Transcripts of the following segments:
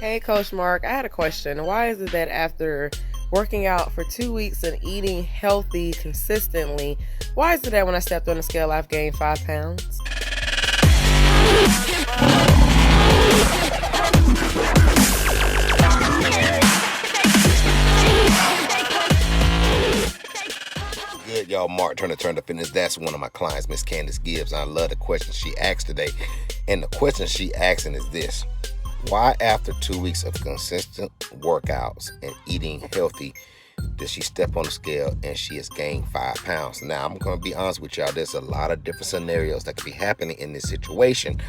Hey, Coach Mark, I had a question. Why is it that after working out for 2 weeks and eating healthy consistently, why is it that when I stepped on the scale, I've gained 5 pounds? Good, y'all. Mark Turnedup Fitness. That's one of my clients, Miss Candice Gibbs. And I love the question she asked today. And the question she asking is this: why, after 2 weeks of consistent workouts and eating healthy, does she step on the scale and she has gained 5 pounds? Now, I'm going to be honest with y'all. There's a lot of different scenarios that could be happening in this situation,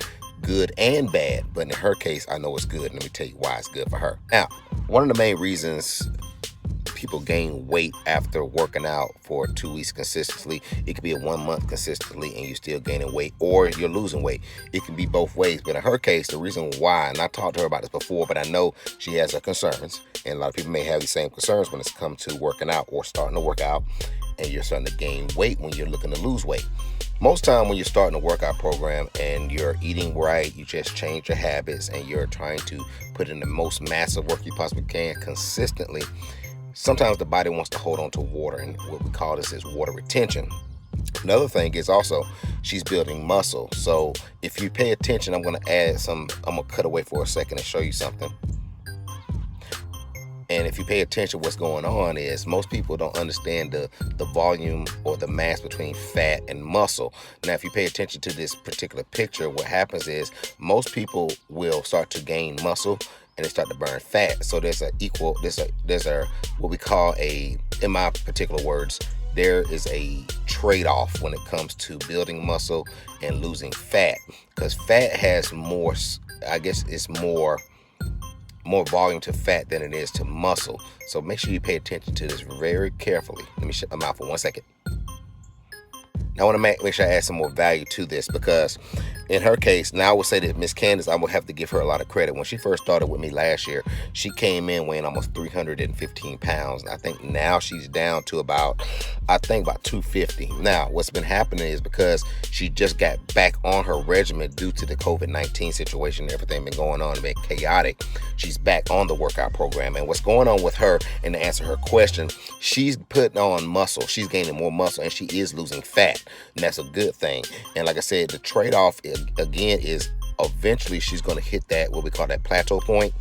good and bad. But in her case, I know it's good. Let me tell you why it's good for her. Now, one of the main reasons people gain weight after working out for 2 weeks consistently, it could be a 1 month consistently and you're still gaining weight, or you're losing weight. It can be both ways. But in her case, the reason why, and I talked to her about this before, but I know she has her concerns, and a lot of people may have the same concerns when it's come to working out or starting to work out, and you're starting to gain weight when you're looking to lose weight. Most time when you're starting a workout program and you're eating right, you just change your habits and you're trying to put in the most massive work you possibly can consistently, sometimes the body wants to hold on to water, and what we call this is water retention. Another thing is also she's building muscle. So if you pay attention, I'm going to cut away for a second and show you something. And if you pay attention, what's going on is most people don't understand the volume or the mass between fat and muscle. Now, if you pay attention to this particular picture, what happens is most people will start to gain muscle and they start to burn fat. So there's a what we call in my particular words, there is a trade-off when it comes to building muscle and losing fat, because fat has more, I guess it's more volume to fat than it is to muscle. So make sure you pay attention to this very carefully. Let me shut my mouth for 1 second. Now I want to make sure I add some more value to this, because in her case, now I would say that Miss Candice, I would have to give her a lot of credit. When she first started with me last year, she came in weighing almost 315 pounds. I think now she's down to about 250. Now, what's been happening is because she just got back on her regimen due to the COVID-19 situation, everything been going on, been chaotic. She's back on the workout program. And what's going on with her, and to answer her question, she's putting on muscle. She's gaining more muscle and she is losing fat. And that's a good thing. And like I said, the trade-off again is eventually she's going to hit that, what we call that plateau point,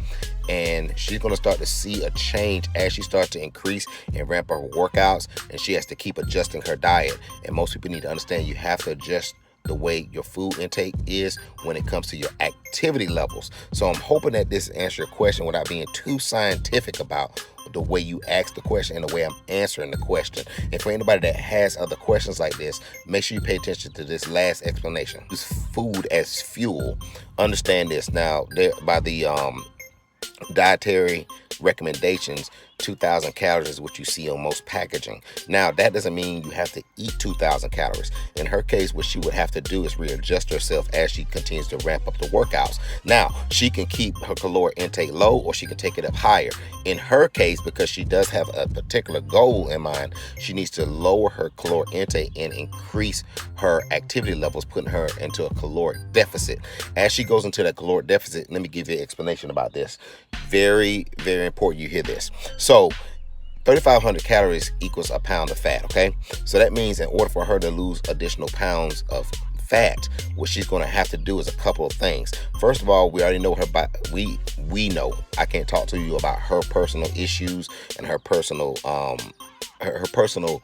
and she's going to start to see a change as she starts to increase and ramp up her workouts, and she has to keep adjusting her diet. And most people need to understand you have to adjust the way your food intake is when it comes to your activity levels. So I'm hoping that this answers your question without being too scientific about the way you ask the question and the way I'm answering the question. And for anybody that has other questions like this, make sure you pay attention to this last explanation. Use food as fuel. Understand this. Now, by the dietary recommendations, 2,000 calories is what you see on most packaging. Now, that doesn't mean you have to eat 2,000 calories. In her case, what she would have to do is readjust herself as she continues to ramp up the workouts. Now, she can keep her caloric intake low or she can take it up higher. In her case, because she does have a particular goal in mind, she needs to lower her caloric intake and increase her activity levels, putting her into a caloric deficit. As she goes into that caloric deficit, let me give you an explanation about this. Very, very important you hear this. So 3,500 calories equals a pound of fat, okay? So that means in order for her to lose additional pounds of fat, what she's going to have to do is a couple of things. First of all, we already know her we know. I can't talk to you about her personal issues and her personal her personal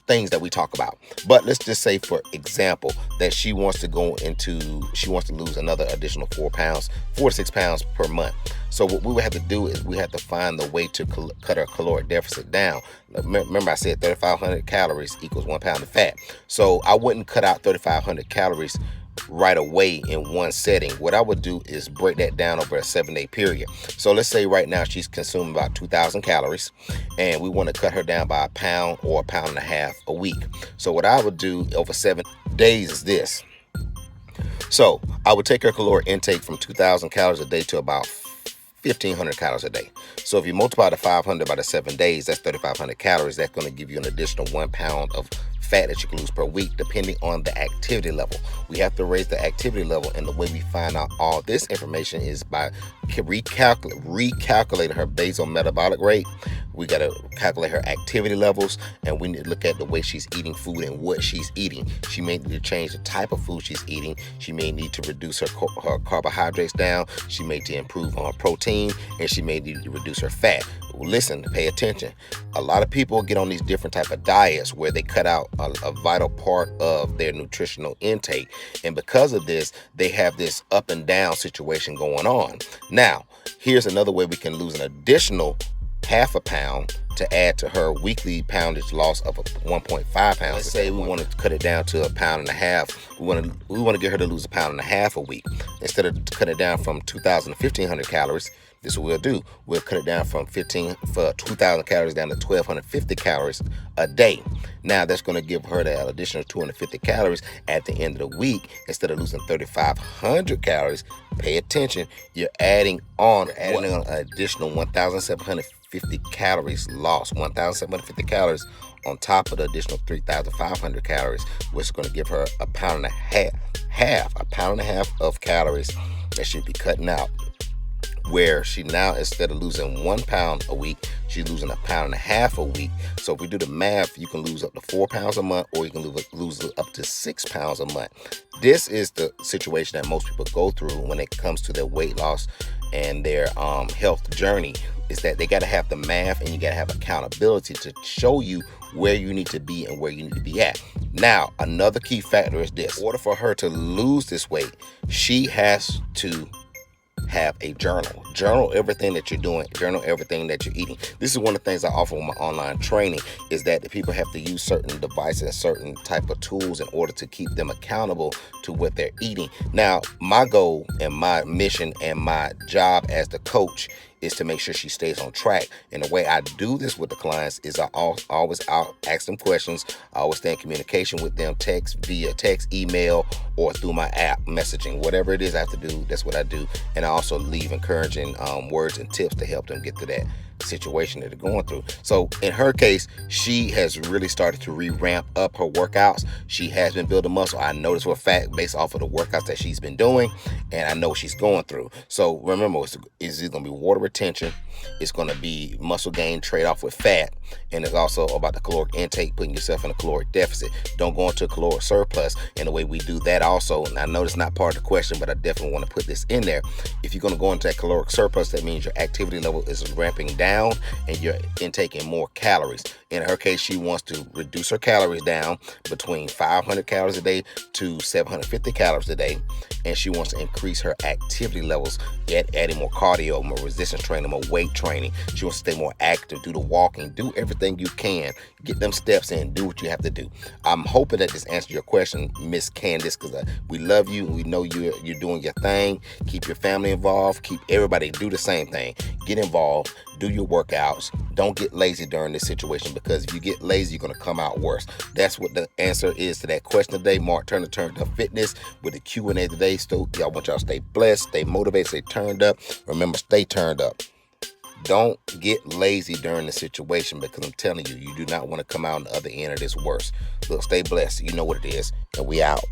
things that we talk about. But let's just say, for example, that she wants to lose another additional 4 to 6 pounds per month. So what we would have to do is we have to find the way to cut her caloric deficit down. Remember I said 3,500 calories equals 1 pound of fat. So I wouldn't cut out 3,500 calories right away in one setting. What I would do is break that down over a 7-day period. So let's say right now she's consuming about 2,000 calories and we want to cut her down by a pound or a pound and a half a week. So what I would do over 7 days is this. So I would take her caloric intake from 2,000 calories a day to about 1,500 calories a day. So if you multiply the 500 by the 7 days, that's 3,500 calories. That's going to give you an additional 1 pound of fat that you can lose per week, depending on the activity level. We have to raise the activity level, and the way we find out all this information is by recalculate her basal metabolic rate. We got to calculate her activity levels, and we need to look at the way she's eating food and what she's eating. She may need to change the type of food she's eating. She may need to reduce her carbohydrates down. She may need to improve on her protein, and she may need to reduce her fat. Listen, pay attention. A lot of people get on these different type of diets where they cut out a vital part of their nutritional intake, and because of this, they have this up and down situation going on. Now, here's another way we can lose an additional half a pound to add to her weekly poundage loss of 1.5 pounds. Let's say we want to cut it down to 1.5 pounds. We want to get her to lose 1.5 pounds a week. Instead of cutting it down from 2,000 to 1,500 calories, this is what we'll do. We'll cut it down from 2,000 calories down to 1,250 calories a day. Now that's going to give her that additional 250 calories at the end of the week. Instead of losing 3,500 calories, pay attention. You're adding on an additional 1,750 calories lost. 1,750 calories on top of the additional 3,500 calories, which is going to give her 1.5 pounds, a pound and a half of calories that she'll be cutting out. Where she now, instead of losing 1 pound a week, she's losing 1.5 pounds a week. So if we do the math, you can lose up to 4 pounds a month, or you can lose up to 6 pounds a month. This is the situation that most people go through when it comes to their weight loss and their health journey, is that they got to have the math and you got to have accountability to show you where you need to be and where you need to be at. Now, another key factor is this. In order for her to lose this weight, she has to have a journal everything that you're doing, journal everything that you're eating. This is one of the things I offer with my online training, is that the people have to use certain devices and certain type of tools in order to keep them accountable to what they're eating. Now, my goal and my mission and my job as the coach is to make sure she stays on track. And the way I do this with the clients is I always ask them questions. I always stay in communication with them, via text, email, or through my app messaging. Whatever it is I have to do, that's what I do. And I also leave encouraging words and tips to help them get to that situation that they're going through. So in her case, she has really started to re-ramp up her workouts. She has been building muscle. I know this for a fact based off of the workouts that she's been doing, and I know she's going through. So remember, it's going to be water retention, it's going to be muscle gain trade off with fat, and it's also about the caloric intake, putting yourself in a caloric deficit. Don't go into a caloric surplus. And the way we do that also, and I know it's not part of the question, but I definitely want to put this in there. If you're going to go into that caloric surplus, that means your activity level is ramping down and you're intaking more calories. In her case, she wants to reduce her calories down between 500 calories a day to 750 calories a day, and she wants to increase her activity levels, adding more cardio, more resistance training, more weight training. She wants to stay more active, do the walking, do everything you can, get them steps in, do what you have to do. I'm hoping that this answered your question, Miss Candice, because we love you. We know you're doing your thing. Keep your family involved. Keep everybody do the same thing. Get involved. Do your workouts. Don't get lazy during this situation, because if you get lazy, you're going to come out worse. That's what the answer is to that question today. Mark Turner, Turnedup Fitness, with the Q&A today. So I want y'all to stay blessed, stay motivated, stay turned up. Remember, stay turned up. Don't get lazy during the situation, because I'm telling you, you do not want to come out on the other end of this worse. Look, stay blessed. You know what it is, and we out.